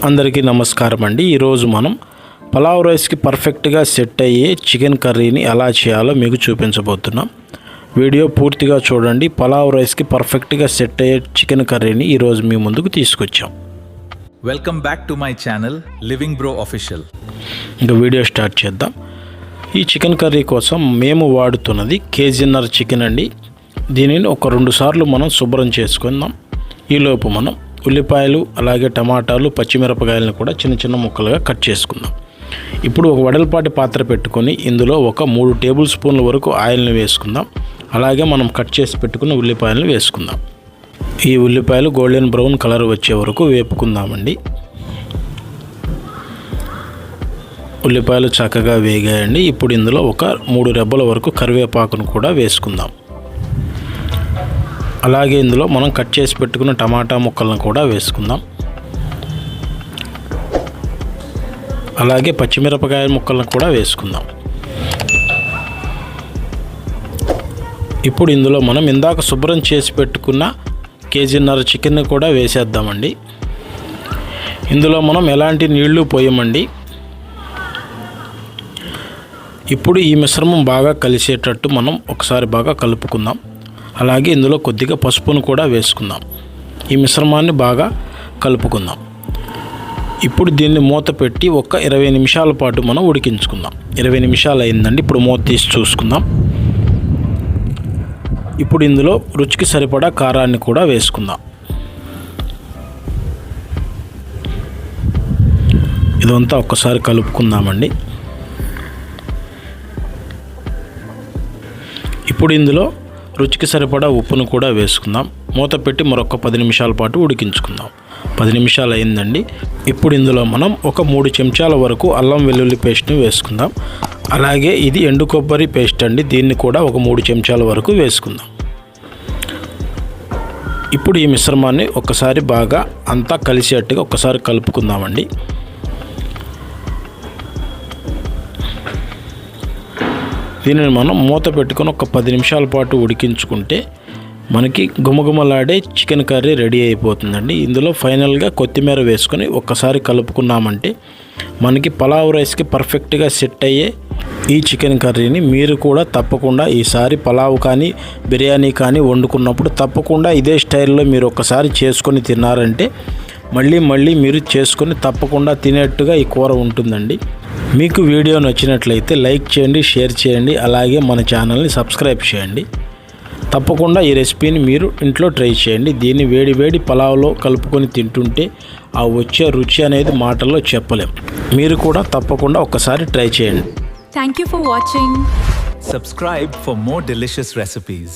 అందరికీ నమస్కారం అండి. ఈరోజు మనం పలావ్ రైస్కి పర్ఫెక్ట్గా సెట్ అయ్యే చికెన్ కర్రీని ఎలా చేయాలో మీకు చూపించబోతున్నాం. వీడియో పూర్తిగా చూడండి. పలావ్ రైస్కి పర్ఫెక్ట్గా సెట్ అయ్యే చికెన్ కర్రీని ఈరోజు మీ ముందుకు తీసుకొచ్చాం. Welcome back to my channel living bro official. ఇంకా వీడియో స్టార్ట్ చేద్దాం. ఈ చికెన్ కర్రీ కోసం మేము వాడుతున్నది 1.5 కేజీ చికెన్ అండి. దీనిని ఒక 2 సార్లు మనం శుభ్రం చేసుకుందాం. ఈలోపు మనం ఉల్లిపాయలు అలాగే టమాటాలు పచ్చిమిరపకాయలను కూడా చిన్న చిన్న ముక్కలుగా కట్ చేసుకుందాం. ఇప్పుడు ఒక వెడల్పాటి పాత్ర పెట్టుకొని ఇందులో ఒక 3 టేబుల్ స్పూన్ల వరకు ఆయిల్ని వేసుకుందాం. అలాగే మనం కట్ చేసి పెట్టుకున్న ఉల్లిపాయలను వేసుకుందాం. ఈ ఉల్లిపాయలు గోల్డెన్ బ్రౌన్ కలర్ వచ్చే వరకు వేపుకుందామండి. ఉల్లిపాయలు చక్కగా వేగాయండి. ఇప్పుడు ఇందులో ఒక 3 రెబ్బల వరకు కరివేపాకును కూడా వేసుకుందాం. అలాగే ఇందులో మనం కట్ చేసి పెట్టుకున్న టమాటా ముక్కలను కూడా వేసుకుందాం. అలాగే పచ్చిమిరపకాయ ముక్కలను కూడా వేసుకుందాం. ఇప్పుడు ఇందులో మనం ఇందాక శుభ్రం చేసి పెట్టుకున్న 1.5 కేజీ చికెన్ కూడా వేసేద్దామండి. ఇందులో మనం ఎలాంటి నీళ్లు పోయమండి. ఇప్పుడు ఈ మిశ్రమం బాగా కలిసేటట్టు మనం ఒకసారి బాగా కలుపుకుందాం. అలాగే ఇందులో కొద్దిగా పసుపును కూడా వేసుకుందాం. ఈ మిశ్రమాన్ని బాగా కలుపుకుందాం. ఇప్పుడు దీన్ని మూత పెట్టి ఒక 20 నిమిషాల పాటు మనం ఉడికించుకుందాం. 20 నిమిషాలు అయిందండి. ఇప్పుడు మూత తీసి చూసుకుందాం. ఇప్పుడు ఇందులో రుచికి సరిపడా కారాన్ని కూడా వేసుకుందాం. ఇదంతా ఒక్కసారి కలుపుకుందామండి. ఇప్పుడు ఇందులో రుచికి సరిపడా ఉప్పును కూడా వేసుకుందాం. మూత పెట్టి మరొక 10 నిమిషాల పాటు ఉడికించుకుందాం. 10 నిమిషాలు అయిందండి. ఇప్పుడు ఇందులో మనం ఒక 3 చెంచాల వరకు అల్లం వెల్లుల్లి పేస్ట్ని వేసుకుందాం. అలాగే ఇది ఎండు కొబ్బరి పేస్ట్ అండి. దీన్ని కూడా ఒక 3 చెంచాల వరకు వేసుకుందాం. ఇప్పుడు ఈ మిశ్రమాన్ని ఒకసారి బాగా అంతా కలిసేట్టుగా ఒకసారి కలుపుకుందామండి. దీనిని మనం మూత పెట్టుకొని ఒక 10 నిమిషాల పాటు ఉడికించుకుంటే మనకి గుమగుమలాడే చికెన్ కర్రీ రెడీ అయిపోతుందండి. ఇందులో ఫైనల్గా కొత్తిమీర వేసుకొని ఒక్కసారి కలుపుకున్నామంటే మనకి పలావ్ రైస్కి పర్ఫెక్ట్గా సెట్ అయ్యే ఈ చికెన్ కర్రీని మీరు కూడా తప్పకుండా ఈసారి పలావ్ కానీ బిర్యానీ కానీ వండుకున్నప్పుడు తప్పకుండా ఇదే స్టైల్లో మీరు ఒక్కసారి చేసుకొని తిన్నారంటే మళ్ళీ మీరు చేసుకొని తప్పకుండా తినేట్టుగా ఈ కూర ఉంటుందండి. మీకు వీడియో నచ్చినట్లయితే లైక్ చేయండి, షేర్ చేయండి, అలాగే మన ఛానల్ని సబ్స్క్రైబ్ చేయండి. తప్పకుండా ఈ రెసిపీని మీరు ఇంట్లో ట్రై చేయండి. దీన్ని వేడి పలావ్లో కలుపుకొని తింటుంటే ఆ వచ్చే రుచి అనేది మాటల్లో చెప్పలేం. మీరు కూడా తప్పకుండా ఒకసారి ట్రై చేయండి. Thank you for watching. Subscribe for more delicious recipes.